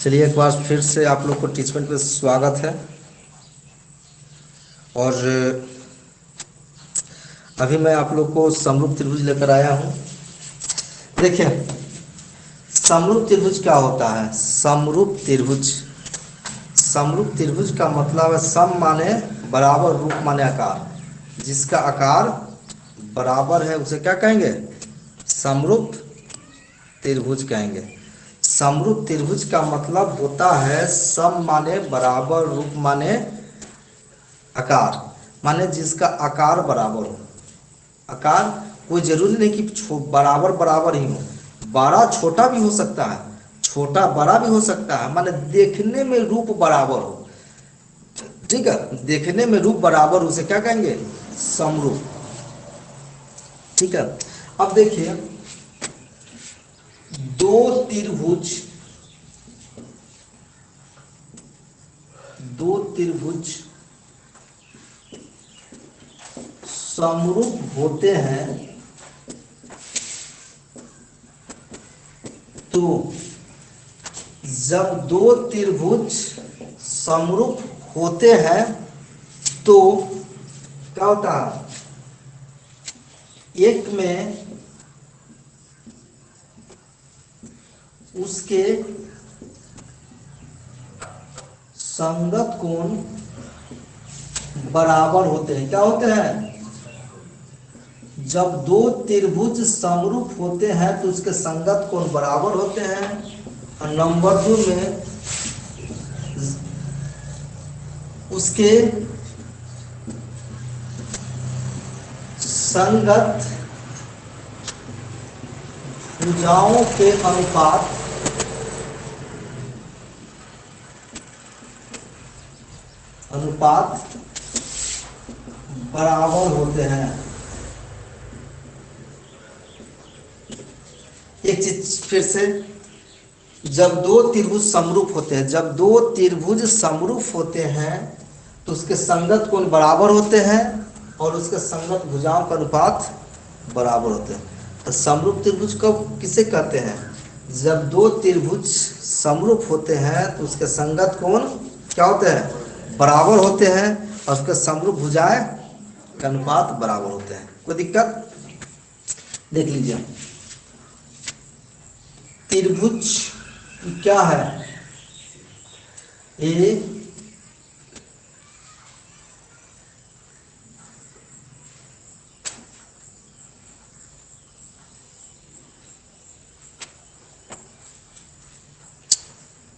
चलिए एक बार फिर से आप लोग को टीचमेंट में स्वागत है। और अभी मैं आप लोग को समरूप त्रिभुज लेकर आया हूँ। देखिए समरूप त्रिभुज क्या होता है। समरूप त्रिभुज का मतलब है सम माने बराबर, रूप माने आकार। जिसका आकार बराबर है उसे क्या कहेंगे? समरूप त्रिभुज कहेंगे। समरूप त्रिभुज का मतलब होता है सम माने बराबर, रूप माने आकार, माने जिसका आकार बराबर हो। आकार कोई जरूरी नहीं कि बराबर बराबर ही हो, बड़ा छोटा भी हो सकता है, छोटा बड़ा भी हो सकता है, माने देखने में रूप बराबर हो। ठीक है, देखने में रूप बराबर उसे क्या कहेंगे? समरूप। ठीक है, अब देखिए दो त्रिभुज समरूप होते हैं तो जब दो त्रिभुज समरूप होते हैं तो क्या होता है? एक में उसके संगत कोण बराबर होते हैं। क्या होते हैं? जब दो त्रिभुज समरूप होते हैं तो उसके संगत कोण बराबर होते हैं। और नंबर 2 में उसके संगत भुजाओं के अनुपात बराबर होते हैं। एक चीज फिर से, जब दो त्रिभुज समरूप होते हैं तो उसके संगत कोण बराबर होते हैं और उसके संगत भुजाओं का अनुपात बराबर होते हैं। तो समरूप त्रिभुज कब किसे कहते हैं? जब दो त्रिभुज समरूप होते हैं तो उसके संगत कोण क्या होते हैं? बराबर होते हैं और उसके समरूप भुजाएं का अनुपात बराबर होते हैं। कोई दिक्कत? देख लीजिए त्रिभुज क्या है? ए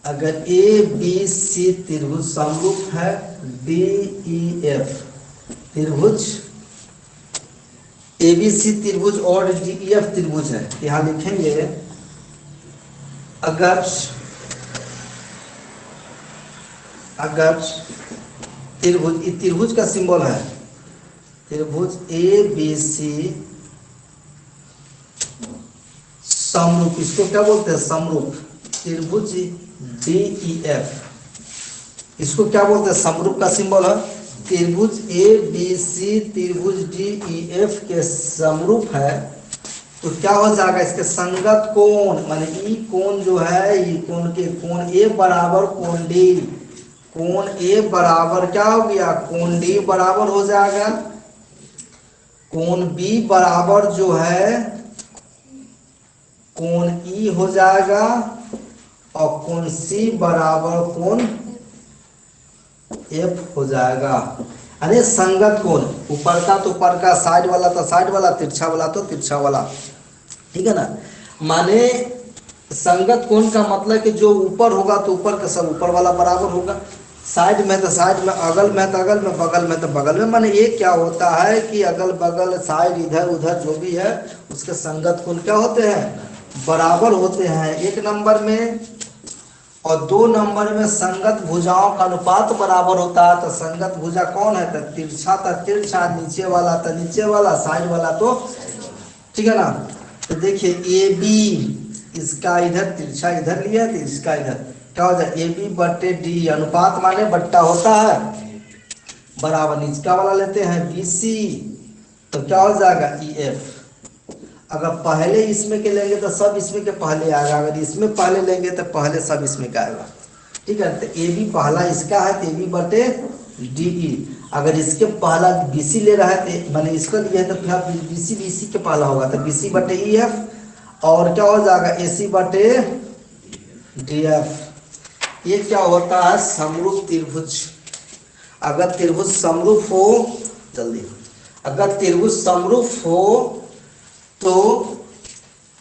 अगर ए बी सी त्रिभुज समरूप है, डी ई एफ त्रिभुज, ए बी सी त्रिभुज और डी ई एफ त्रिभुज है, यहां लिखेंगे अगर त्रिभुज का सिंबल है, त्रिभुज ए बी सी समरूप, इसको क्या बोलते हैं? समरूप। त्रिभुज डी ई एफ इसको क्या बोलते हैं? समरूप का सिंबल है। त्रिभुज ए बी सी त्रिभुज डी ई एफ के समरूप है तो क्या हो जाएगा? इसके संगत कोण माने ई कोण जो है, ई कोण के कोण ए बराबर कोण डी, कोण ए बराबर क्या हो गया? कोण डी बराबर हो जाएगा। कोण बी बराबर जो है कोण ई हो जाएगा और कोण सी बराबर कोण एफ हो जाएगा। अरे संगत कोण, ऊपर का तो ऊपर का, साइड वाला तो साइड वाला, तिरछा वाला तो तिरछा वाला। ठीक है ना? माने संगत कोण का मतलब कि जो ऊपर होगा तो ऊपर का सब ऊपर वाला बराबर होगा, साइड में तो साइड में, अगल में तो अगल में, बगल में तो बगल में। माने ये क्या होता है कि अगल बगल, साइड, इधर उधर जो भी है उसके संगत कोण क्या होते हैं? बराबर होते हैं, एक नंबर में। और 2 नंबर में संगत भुजाओं का अनुपात बराबर होता है। तो संगत भुजा कौन है? तो तिरछा तो तिरछा, नीचे वाला तो नीचे वाला, साइड वाला तो, ठीक है ना? तो देखिए ए बी, इसका इधर तिरछा इधर लिया तो इसका इधर क्या हो जाए? ए बी बटे डी, अनुपात माने बट्टा होता है बराबर। नीचका वाला लेते हैं बी सी तो क्या हो जाएगा? E F. अगर पहले इसमें के लेंगे तो सब इसमें के पहले आएगा, अगर इसमें पहले लेंगे तो पहले सब इसमें का आएगा। ठीक है, तो ए बी पहला इसका है तो ए बी बटे डी ई। अगर इसके पहला बी सी ले रहा है तो मैंने इसको लिया है तो फिर बी सी के पहला होगा तो बी सी बटे ई एफ, और क्या हो जाएगा ए सी बटे डी एफ। ये क्या होता है, समरूप त्रिभुज। अगर त्रिभुज समरूप हो, जल्दी, अगर त्रिभुज समरूप हो तो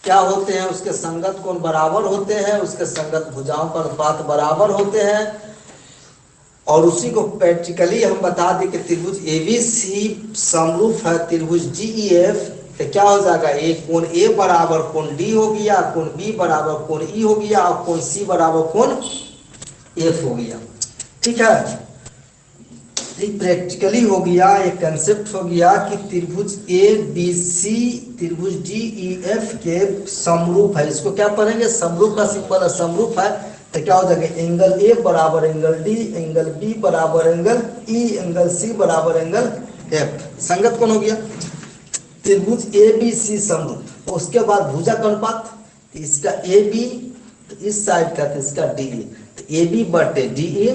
क्या होते हैं, उसके संगत कोण बराबर होते हैं, उसके संगत भुजाओं का अनुपात बराबर होते हैं। और उसी को प्रैक्टिकली हम बता दें कि त्रिभुज एबीसी समरूप है त्रिभुज डीईएफ, तो क्या हो जाएगा, एक कोण ए बराबर कोण डी हो गया, कोण बी बराबर कोण ई हो गया, और कोण सी बराबर कोण एफ हो गया। ठीक है, प्रैक्टिकली हो गया, एक कंसेप्ट हो गया कि त्रिभुज ए बी सी त्रिभुज डी ई एफ के समरूप है। इसको क्या पढ़ेंगे, समरूप का सिंबल है, समरूप है तो क्या हो जाएगा, एंगल ए बराबर एंगल डी, एंगल बी बराबर एंगल ई, एंगल सी बराबर एंगल एफ। संगत कौन हो गया, त्रिभुज ए बी सी समरूप। उसके बाद भुजा का अनुपात, इसका ए बी तो इस साइड का, तो इसका डी ई, तो ए बी बटे डी ई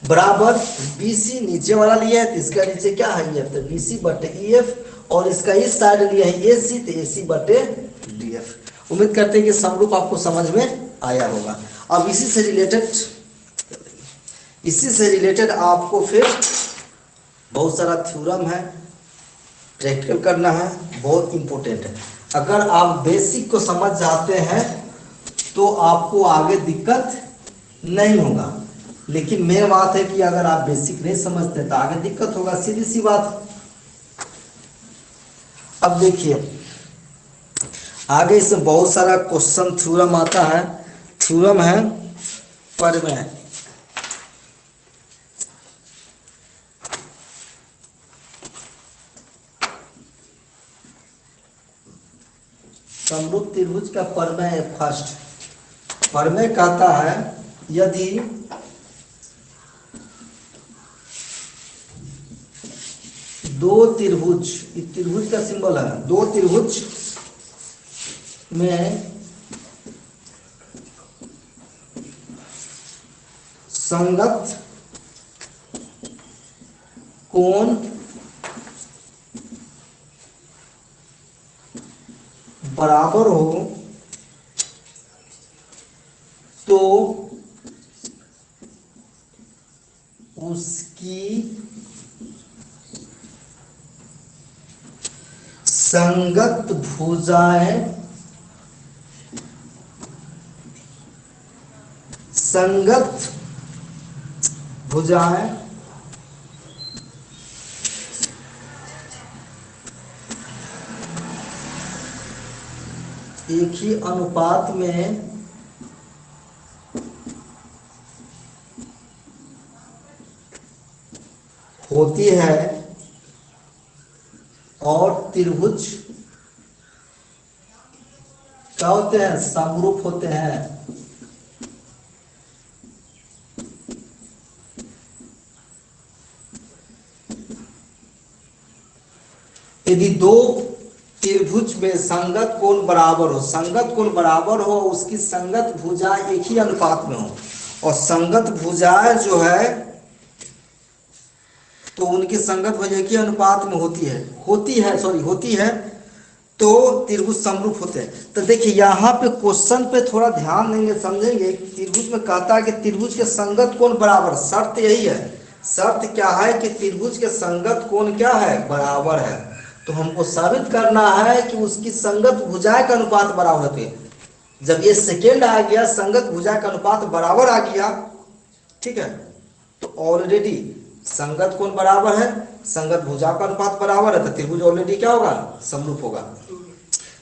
बराबर बी सी नीचे वाला लिया है तो इसका नीचे क्या है ये, तो बी सी बटे ई एफ, और इसका इस साइड लिया है ए सी तो ए सी बटे डी एफ। उम्मीद करते हैं कि समरूप आपको समझ में आया होगा। अब इसी से रिलेटेड आपको फिर बहुत सारा थ्योरम है, प्रैक्टिकल करना है, बहुत इंपॉर्टेंट है। अगर आप बेसिक को समझ जाते हैं तो आपको आगे दिक्कत नहीं होगा, लेकिन मेन बात है कि अगर आप बेसिक नहीं समझते तो आगे दिक्कत होगा, सीधी सी बात। अब देखिए आगे इसमें बहुत सारा क्वेश्चन थ्योरम आता है। थ्योरम है प्रमेय, समरूप त्रिभुज का प्रमेय। फर्स्ट प्रमेय कहता है यदि दो त्रिभुज, त्रिभुज का सिंबल है, दो त्रिभुज में संगत कोण बराबर हो तो उसकी संगत भुजाएं एक ही अनुपात में होती है और त्रिभुज क्या होते हैं, समरूप होते हैं। यदि दो त्रिभुज में संगत कोण बराबर हो, संगत कोण बराबर हो, उसकी संगत भुजा एक ही अनुपात में हो, और संगत भुजाएं जो है तो उनकी संगत भुजा एक ही अनुपात में होती है तो त्रिभुज समरूप होते हैं। तो देखिए यहाँ पे क्वेश्चन पे थोड़ा ध्यान देंगे, समझेंगे। त्रिभुज में कहता है कि त्रिभुज के संगत कोण बराबर, शर्त यही है। शर्त क्या है कि त्रिभुज के संगत कोण क्या है, बराबर है। तो हमको साबित करना है कि उसकी संगत भुजाएं का अनुपात बराबर होते हैं। जब ये सेकेंड आ गया, संगत भुजा का अनुपात बराबर आ गया, ठीक है, तो ऑलरेडी संगत कोण बराबर है, संगत भुजा का अनुपात बराबर है, तो त्रिभुज ऑलरेडी क्या होगा, समरूप होगा।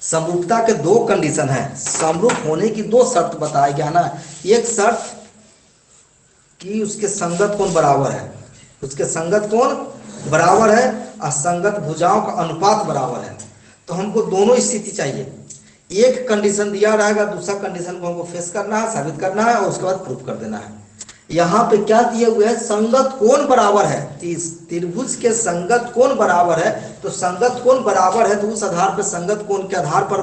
समरूपता के दो कंडीशन है, समरूप होने की दो शर्त बताया गया ना। एक शर्त कि उसके संगत कोण बराबर है, उसके संगत कोण बराबर है, और संगत भुजाओं का अनुपात बराबर है। तो हमको दोनों स्थिति चाहिए। एक कंडीशन दिया रहेगा, दूसरा कंडीशन को हमको फेस करना है, साबित करना है, और उसके बाद प्रूफ कर देना है। यहाँ पे क्या दिए हुए है, संगत कोण बराबर है, त्रिभुज के संगत कोण बराबर है। तो संगत कोण बराबर है तो उस आधार पर, संगत कोण के आधार पर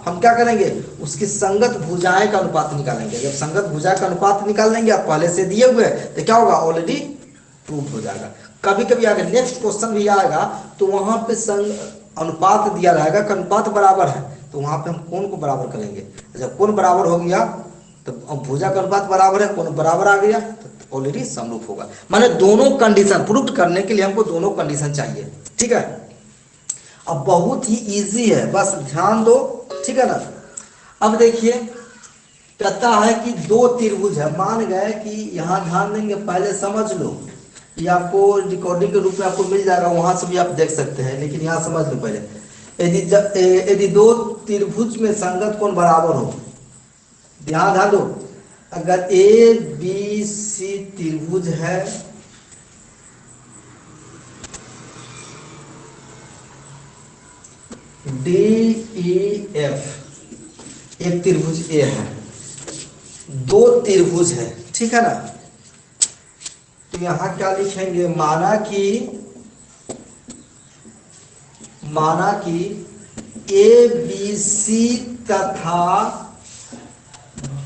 हम क्या करेंगे, उसकी संगत भुजाएं का अनुपात निकालेंगे। जब संगत भुजा का अनुपात निकाल लेंगे, आप पहले से दिए हुए तो क्या होगा, ऑलरेडी प्रूव हो जाएगा। कभी कभी अगर नेक्स्ट क्वेश्चन भी आएगा तो वहां पे अनुपात दिया रहेगा कि अनुपात बराबर है, तो वहां पे हम कोण को बराबर करेंगे। जब कोण बराबर हो गया तो अब भुजा का अनुपात बराबर है, कोण बराबर आ गया तो ऑलरेडी समरूप होगा। माने दोनों कंडीशन प्रूव करने के लिए हमको दोनों कंडीशन चाहिए, ठीक है। अब बहुत ही इजी है, बस ध्यान दो, ठीक है ना। अब देखिए कहता है कि दो त्रिभुज है, मान गए कि यहाँ ध्यान देंगे, पहले समझ लो, ये आपको रिकॉर्डिंग के रूप में आपको मिल जाएगा, वहां से भी आप देख सकते हैं, लेकिन यहाँ समझ लो पहले। यदि दो त्रिभुज में संगत कोण बराबर हो, ध्यान दो, अगर ए बी सी त्रिभुज है, डी ई एफ एक त्रिभुज ए है, दो त्रिभुज है, ठीक है ना। तो यहां क्या लिखेंगे, माना कि ए बी सी तथा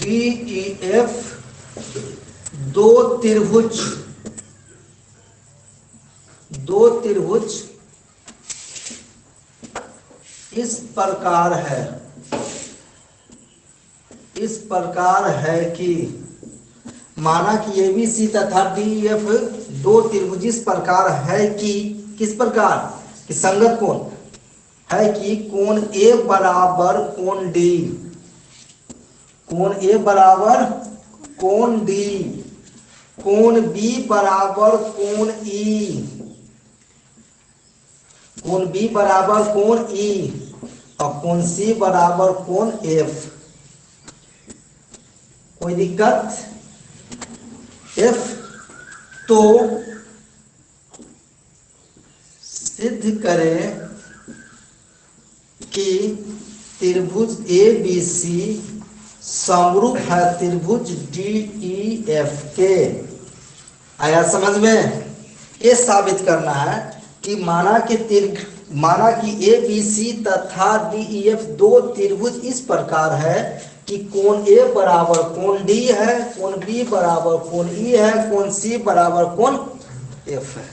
डी ई एफ दो त्रिभुज इस प्रकार है कि, माना कि ए बी सी तथा डी एफ दो त्रिभुज इस प्रकार है कि, किस प्रकार कि संगत कोण है कि कोण ए बराबर कोण डी, कोण ए बराबर कोण डी, कोण बी बराबर कोण ई, कोण बी बराबर कोण ई, और कोण सी बराबर कोण एफ। कोई दिक्कत, एफ। तो सिद्ध करें कि त्रिभुज ए बी सी समरूप है त्रिभुज डी ई एफ के। आया समझ में? ये साबित करना है कि माना कि ए बी सी तथा डी ई एफ दो त्रिभुज इस प्रकार है कि कोण ए बराबर कोण डी है, कोण बी बराबर कोण ई है, कोण सी बराबर कोण एफ है।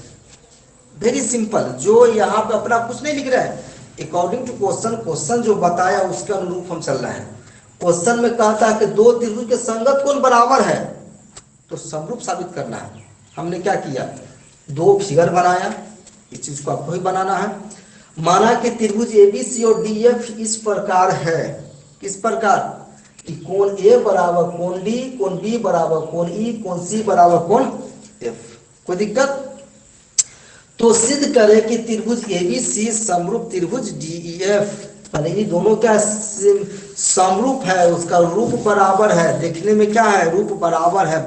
Very simple. जो यहाँ पे अपना कुछ नहीं लिख रहा है, अकॉर्डिंग टू क्वेश्चन जो बताया उसके अनुरूप हम चल रहे हैं। क्वेश्चन में कहता है कि दो त्रिभुज के संगत कोण बराबर है, तो समरूप साबित करना है। हमने क्या किया, दो फिगर बनाया, इस चीज को आपको ही बनाना है। माना कि त्रिभुज एबीसी और डीएफ इस प्रकार है, किस प्रकार कि कोण ए बराबर कोण डी, कोण बी बराबर कोण ई, कोण सी बराबर कोण एफ। कोई दिक्कत? तो सिद्ध करें कि त्रिभुज एबीसी समरूप त्रिभुज डीईएफ, माने ये दोनों क्या समरूप है, उसका रूप बराबर है, देखने में क्या है, रूप बराबर है,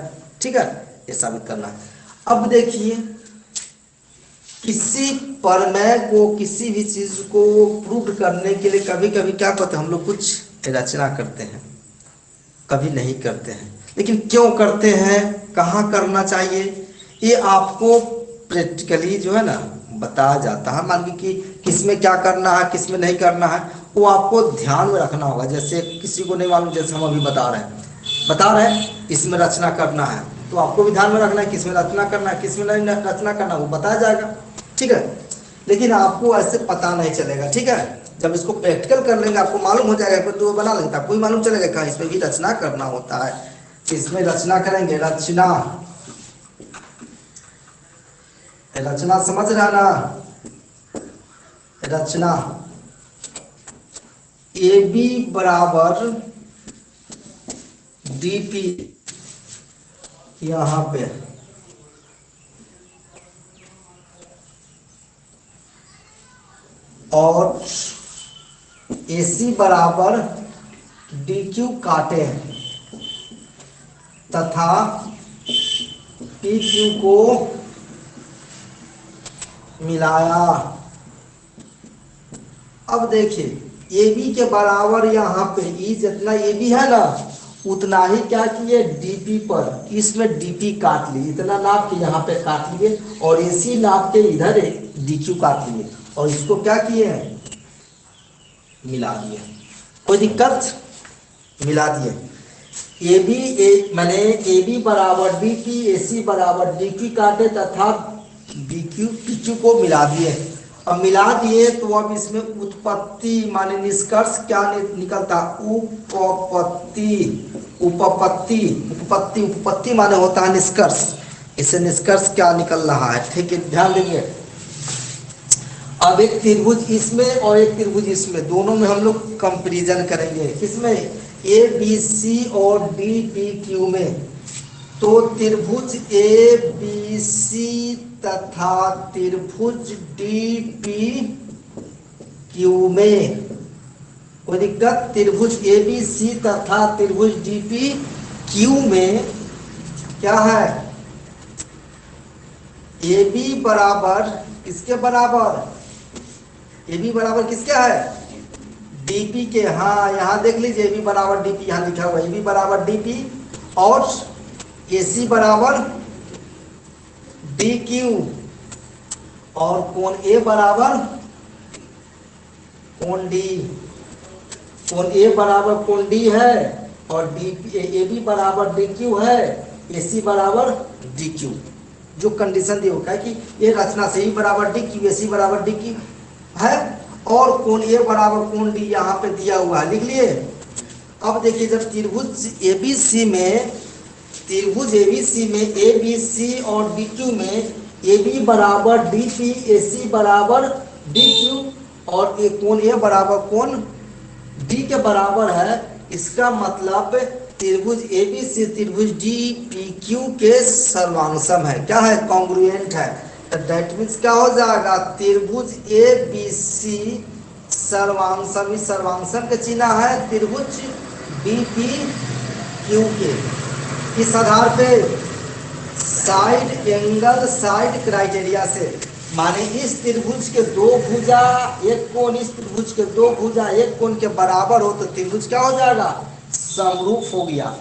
ठीक है, ये साबित करना है। अब देखिए, किसी प्रमेय को, किसी भी चीज को प्रूव करने के लिए कभी कभी क्या करते हैं हम लोग, कुछ रचना करते हैं, कभी नहीं करते हैं। लेकिन क्यों करते हैं, कहाँ करना चाहिए, ये आपको प्रैक्टिकली जो है ना बताया जाता है। मान लीजिए कि किसमें क्या करना है, किसमें नहीं करना है, वो आपको ध्यान में रखना होगा। जैसे किसी को नहीं मालूम, जैसे हम अभी बता रहे हैं इसमें रचना करना है, तो आपको भी ध्यान में रखना है किसमें रचना करना है, किसमें नहीं रचना करना, वो बताया जाएगा, ठीक है। लेकिन आपको ऐसे पता नहीं चलेगा, ठीक है। जब इसको प्रैक्टिकल कर लेंगे आपको मालूम हो जाएगा, फिर तो बना लेंगे, आपको ही मालूम चलेगा कहाँ इसमें भी रचना करना होता है, इसमें रचना करेंगे। रचना समझ रहा ना, रचना ए बी बराबर डी पी, यहां पे और ए सी बराबर डी क्यू काटे तथा पी क्यू को मिलाया। अब देखिए ए बी के बराबर यहाँ पे ई जितना ए बी है ना, उतना ही क्या किए डीपी पर, इसमें डीपी काट ली, इतना नाप के यहाँ पे काट लिए और इसी नाप के इधर डीक्यू काट लिए और इसको क्या किए हैं मिला दिए। कोई दिक्कत? मिला दिए। ए बी मैंने ए बी बराबर डी पी, ए सी बराबर डी क्यू काटे तथा डी क्यू पी क्यू को मिला दिए। अब मिला दिए तो अब इसमें उत्पत्ति माने निष्कर्ष क्या निकलता, उपपत्ति। उपपत्ति उपपत्ति उपपत्ति माने होता है निष्कर्ष। इसे निष्कर्ष क्या निकल रहा है, ठीक है, ध्यान देंगे। अब एक त्रिभुज इसमें और एक त्रिभुज इसमें, दोनों में हम लोग कंपैरिजन करेंगे। किसमें? ए बी सी और डी पी क्यू में। तो त्रिभुज ए बी सी तथा त्रिभुज डी पी क्यू में कोई दिक्कत? त्रिभुज ए बी सी तथा त्रिभुज डी पी क्यू में क्या है, ए बी बराबर किसके बराबर, ए बी बराबर किसके है, डीपी के। हाँ यहाँ देख लीजिए, ए बी बराबर डीपी, यहाँ लिखा हुआ ए बी बराबर डीपी और ए सी बराबर डी क्यू और कोण ए बराबर कोण डी। कोण ए बराबर कोण डी है और डी ए बी बराबर डी क्यू है, ए सी बराबर डी क्यू। जो कंडीशन दी होगा कि ये रचना से ही बराबर डी क्यू, ए सी बराबर डी क्यू है और कोण ए बराबर कोण डी यहाँ पे दिया हुआ है, लिख लिए। अब देखिए जब त्रिभुज एबीसी में, त्रिभुज एबीसी में ए बी सी और डी क्यू में ए बी बराबर डी पी, ए सी बराबर डी क्यू और एक कोण ए बराबर कोण डी के बराबर है, इसका मतलब त्रिभुज ए बी सी त्रिभुज डी पी क्यू के सर्वांशम है। क्या है? कॉन्ग्रुएंट है। तो दैट मीन्स क्या हो जाएगा, त्रिभुज ए बी सी सर्वांशम, इस सर्वांशम का चिन्ह है त्रिभुज डी पी क्यू के। इस आधार पे साइड एंगल साइड क्राइटेरिया से, माने इस त्रिभुज के दो भुजा एक कोण, इस त्रिभुज के दो भुजा एक कोण के बराबर हो तो त्रिभुज क्या हो जाएगा, समरूप हो गया,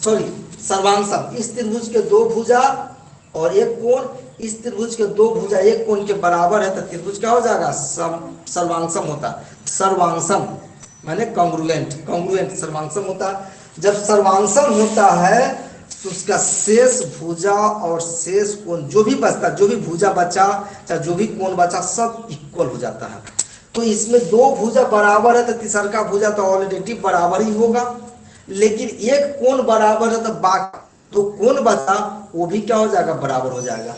सॉरी सर्वांशम। इस त्रिभुज के दो भुजा और एक कोण, इस त्रिभुज के दो भुजा एक कोण के बराबर है तो त्रिभुज क्या हो जाएगा, सर्वांशम होता। सर्वांशम माने कॉन्ग्रुएंट, कॉन्ग्रुएंट सर्वांशम होता। जब सर्वांशम होता है तो उसका शेष भुजा और शेष कोण जो भी बचता, जो भी भुजा बचा चाहे जो भी कोण बचा सब इक्वल हो जाता है। तो इसमें दो भुजा बराबर है तो तीसरा का भुजा तो ऑलरेडी बराबर ही होगा, लेकिन एक कोण बराबर है तो बाकी तो कोण बचा वो भी क्या हो जाएगा, बराबर हो जाएगा।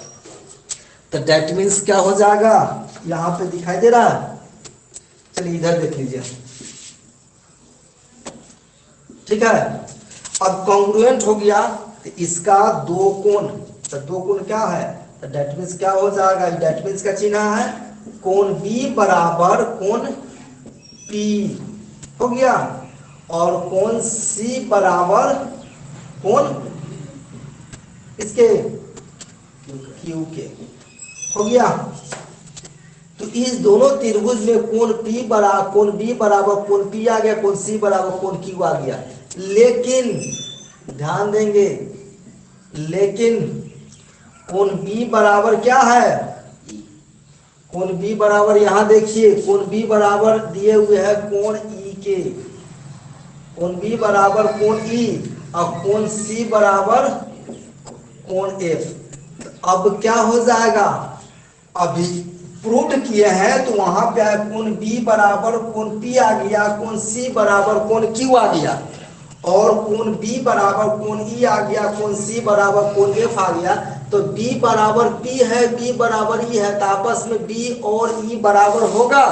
तो दैट मीन्स क्या हो जाएगा, यहाँ पे दिखाई दे रहा है, चलिए इधर देख लीजिए, ठीक है। अब कॉन्ग्रुएंट हो गया तो इसका दो कोण, तो दो कोण क्या है, तो दैट मीन्स क्या हो जाएगा, दैट मीन्स का चिन्ह है कोण बी बराबर कोण पी हो गया और कोण सी बराबर कोण इसके क्यू के हो गया। तो इस दोनों त्रिभुज में कोण पी बराबर कोण बी बराबर कोण पी आ गया, कोण सी बराबर कोण क्यू आ गया। लेकिन ध्यान देंगे, लेकिन कोण बी बराबर क्या है, कोण बी बराबर यहां देखिए, कोण बी बराबर दिए हुए है कोण ई के, कोण बी बराबर कोण ई और कोण सी बराबर कोण एफ। अब क्या हो जाएगा, अभी प्रूव किए हैं तो वहां पे कोण बी बराबर कोण पी आ गया, कोण सी बराबर कोण क्यू आ गया और कोण बी बराबर कोण ई आ गया, कोण सी बराबर कोण एफ आ गया। तो बी बराबर पी है, बी बराबर ई है तो आपस में बी और ई बराबर होगा।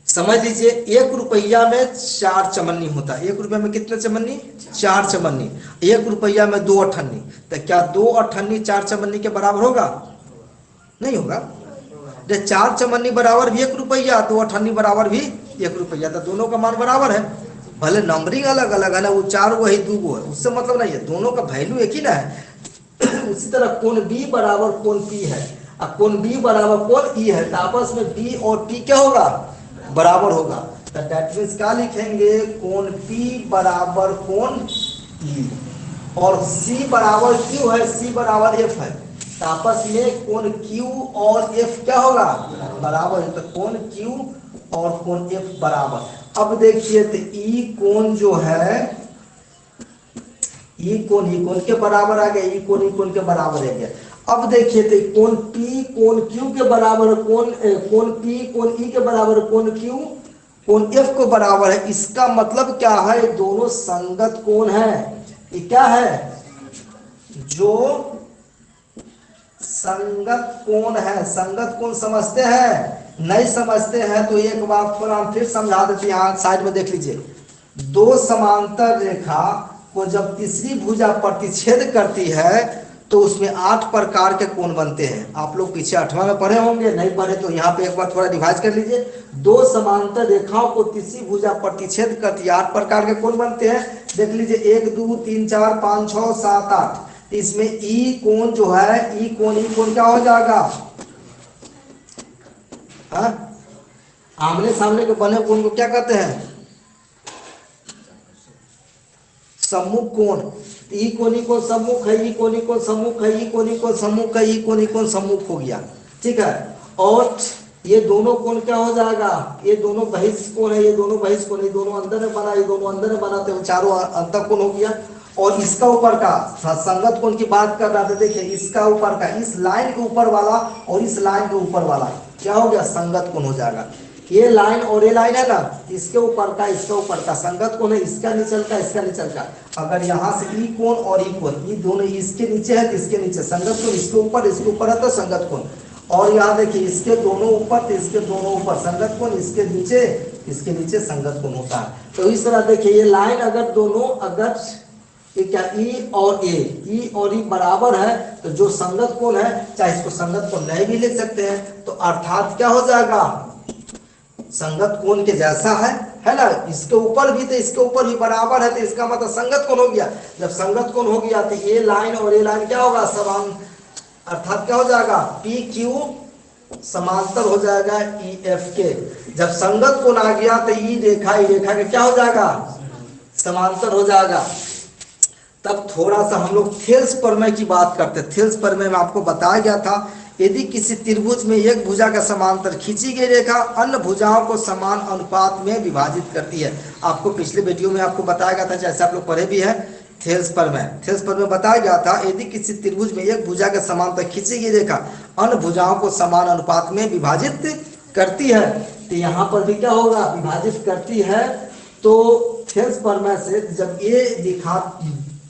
समझ लीजिए, 1 रुपया में 4 चमन्नी होता है। 1 रुपया में कितने चमन्नी, 4 चमन्नी। 1 रुपया में 2 अठन्नी, तो क्या 2 अठन्नी 4 चमन्नी के बराबर होगा, नहीं होगा। 4 चमन्नी बराबर भी 1 रुपया, 2 अठन्नी बराबर भी 1 रुपया, तो दोनों का मान बराबर है। भले नंबरिंग अलग अलग है ना, वो 4 वो है 2 वो है, उससे मतलब नहीं है, दोनों का वैल्यू एक ही ना है। उसी तरह कोण बी बराबर कोण पी है और कोण बी बराबर कोण ई है तो आपस में बी और पी क्या होगा, बराबर होगा। तो दैट मीन्स क्या लिखेंगे, कोण P बराबर कोण E, और C बराबर Q है, C बराबर F है, तो आपस में कोण Q और F क्या होगा, बराबर है। तो कोण Q और कोण F बराबर। अब देखिए तो E कोण जो है, ई कोण के बराबर आ गया, ई कोण के बराबर आ गया। अब देखिए तो कोण P कोण Q के बराबर, कोण P कोण E के बराबर, कोण Q कोण F को बराबर है। इसका मतलब क्या है, दोनों संगत कोण है। ये क्या है, जो संगत कोण है। संगत कोण समझते हैं, नहीं समझते हैं तो एक बार थोड़ा हम फिर समझा देते हैं। यहाँ साइड में देख लीजिए, दो समांतर रेखा को जब तीसरी भुजा प्रतिच्छेद करती है तो उसमें 8 प्रकार के कोण बनते हैं। आप लोग पीछे 8वां में पढ़े होंगे, नहीं पढ़े तो यहाँ पे एक बार थोड़ा रिवाइज कर लीजिए। दो समांतर रेखाओं को तीसरी भुजा प्रतिच्छेद करती है, 8 प्रकार के कोण बनते हैं। देख लीजिए 1 2 3 4 5 6 7 8। इसमें ई कोण जो है, ई कोण क्या हो जाएगा, आमने सामने के बने कोण को क्या कहते हैं, सम्मुख कोण। ई कोण सम्मुख है, ई कोण सम्मुख है, ई कोण सम्मुख है, ई कोण सम्मुख हो गया, ठीक है। और ये दोनों कोण क्या हो जाएगा, ये दोनों बहिष्ठ कोण है, ये दोनों बहिष्ठ कोण, ये दोनों अंदर में बना, ये दोनों अंदर में बनाते हैं, चारों अंतर कोण हो गया। और इसका ऊपर का संगत कोण की बात कर रहा था, देखिए इसका ऊपर का, इस लाइन के ऊपर वाला और इस लाइन के ऊपर वाला क्या हो गया, संगत कोण हो जाएगा। ये लाइन और ये लाइन है ना, इसके ऊपर का इसके ऊपर का संगत कोण है, इसका निचल का इसका निचल का। अगर यहाँ से ई कोण और ई कोण, ये दोनों इसके नीचे है तो इसके नीचे संगत कोण, इसके ऊपर है तो संगत कोण। और यहाँ देखिए इसके दोनों ऊपर तो इसके दोनों ऊपर संगत कोण, इसके नीचे संगत कोण होता है। तो इस तरह देखिए ये लाइन अगर दोनों, अगर ये क्या ई और ई बराबर है तो जो संगत कोण है, चाहे इसको संगत कोण नहीं भी लिख सकते हैं, तो अर्थात क्या हो जाएगा, संगत कोण के जैसा है ना। इसके ऊपर भी तो इसके ऊपर भी बराबर है, तो इसका मतलब संगत कोण हो गया। जब संगत कोण हो गया तो ये लाइन और ये लाइन क्या होगा, समान, अर्थात क्या हो जाएगा, पी क्यू समांतर हो जाएगा ई एफ के। जब संगत कोण आ गया तो ई रेखा के क्या हो जाएगा, समांतर हो जाएगा। तब थोड़ा सा हम लोग थेल्स प्रमेय की बात करते हैं। थेल्स प्रमेय में आपको बताया गया था, यदि किसी त्रिभुज में एक भुजा का समांतर खींची गई रेखा अन्य भुजाओं को समान अनुपात में विभाजित करती है। आपको पिछले वीडियो में आपको बताया गया था, जैसे आप लोग पढ़े भी है, थेल्स प्रमेय बताया गया था, यदि किसी त्रिभुज में एक भुजा के समांतर खींची गई रेखा अन्य भुजाओं को समान अनुपात में विभाजित करती है, तो यहाँ पर भी क्या होगा, विभाजित करती है। तो थेल्स प्रमेय से जब ये दिखा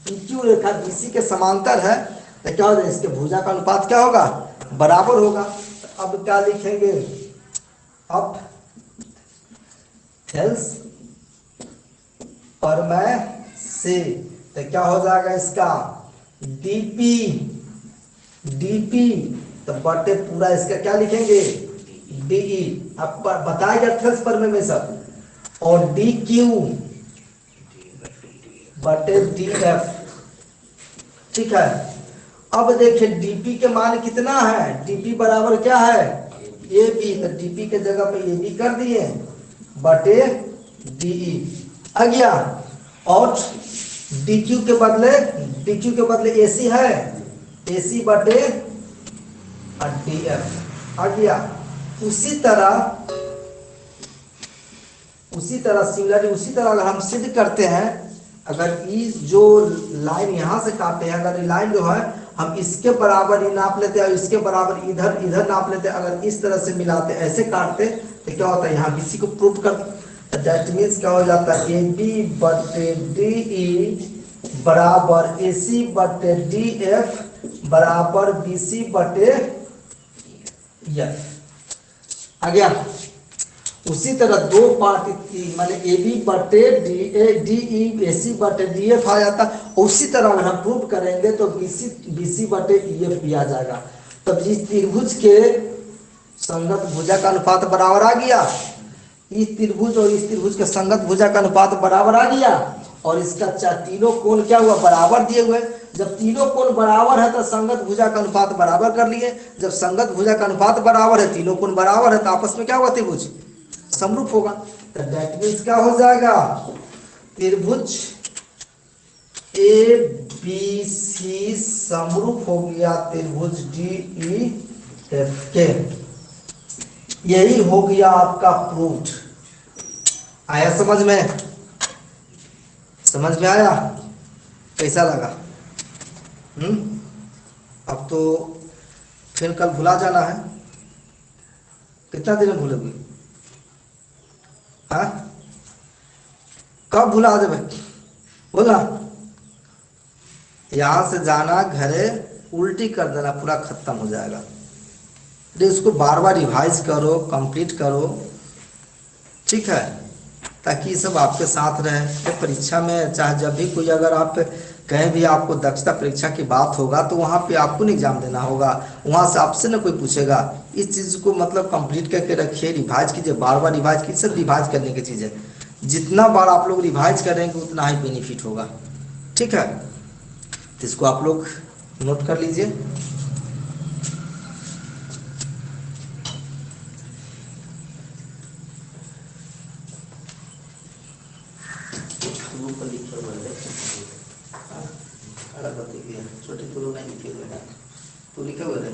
PQ रेखा BC के समांतर है तो क्या होगा, इसके भुजा का अनुपात क्या होगा, बराबर होगा। अब क्या लिखेंगे, अब थेल्स प्रमेय से तो क्या हो जाएगा, इसका dp तो बटे पूरा इसका क्या लिखेंगे, DE। अब बताएगा थेल्स प्रमेय में सब, और DQ बटे DF, ठीक है। अब देखिए dp के मान कितना है, dp बराबर क्या है, AB, तो dp के जगह पे AB कर दिए बटे DE आ गया। और DQ के बदले AC है, AC बटे DF आ गया। उसी तरह अगर हम सिद्ध करते हैं, अगर ये जो लाइन यहाँ से काटे हैं, अगर ये लाइन जो है हम इसके बराबर ही नाप लेते हैं और इसके बराबर इधर नाप लेते हैं, अगर इस तरह से मिलाते ऐसे काटते तो क्या होता है, यहाँ BC को प्रूव कर, दैट मीन्स क्या हो जाता है, AB बटे DE बराबर AC बटे DF बराबर BC बटे F आ गया। उसी तरह दो पार्ट माने AB बटे DE AC बटे DF आ जाता। उसी तरह अगर हम प्रूव करेंगे तो BC बटे EF भी आ जाएगा। तब इस त्रिभुज के संगत भुजा का अनुपात बराबर आ गया, इस त्रिभुज और इस त्रिभुज के संगत भुजा का अनुपात बराबर आ गया, और इसका तीनों कोण क्या हुआ, बराबर दिए हुए। जब तीनों कोण बराबर है तो संगत भुजा का अनुपात बराबर कर लिए। जब संगत भुजा का अनुपात बराबर है, तीनों कोण बराबर है, तो आपस में क्या हुआ, त्रिभुज समरूप होगा। तो दैट मीन्स क्या हो जाएगा, त्रिभुज ए बी सी समरूप हो गया त्रिभुज डी ई एफ के। यही हो गया आपका प्रूव्ड। आया समझ में? समझ में आया? कैसा लगा? अब तो फिर कल भुला जाना है। कितना दिन में भूलोगे? हाँ, कब भुला देवे? बोला यहां से जाना घरे, उल्टी कर देना, पूरा खत्म हो जाएगा। तो इसको बार बार रिवाइज करो, कंप्लीट करो, ठीक है, ताकि ये सब आपके साथ रहे। ये परीक्षा में चाहे जब भी कोई अगर आप कहीं भी आपको दक्षता परीक्षा की बात होगा तो वहाँ पे आपको नहीं एग्जाम देना होगा, वहाँ से आपसे ना कोई पूछेगा। इस चीज़ को मतलब कंप्लीट करके रखिए, रिवाइज कीजिए, बार बार रिवाइज कीजिए। सब रिवाइज करने की चीज़ है, जितना बार आप लोग रिवाइज करेंगे उतना ही बेनिफिट होगा, ठीक है। तो इसको आप लोग नोट कर लीजिए। छोटे तो लोग नहीं लिखे हुए हैं, तो लिखे हुए थे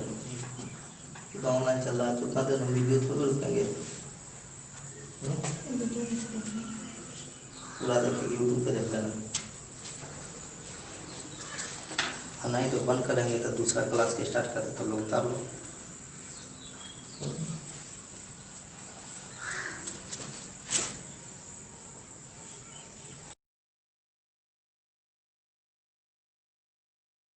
ऑनलाइन चल रहा है, तो उतना देर हम वीडियो थोड़ी रुकेंगे, पूरा देखेंगे, यूट्यूब पे देख लेना। नहीं तो बंद करेंगे तो दूसरा क्लास के स्टार्ट करते तो लोग उतार लो।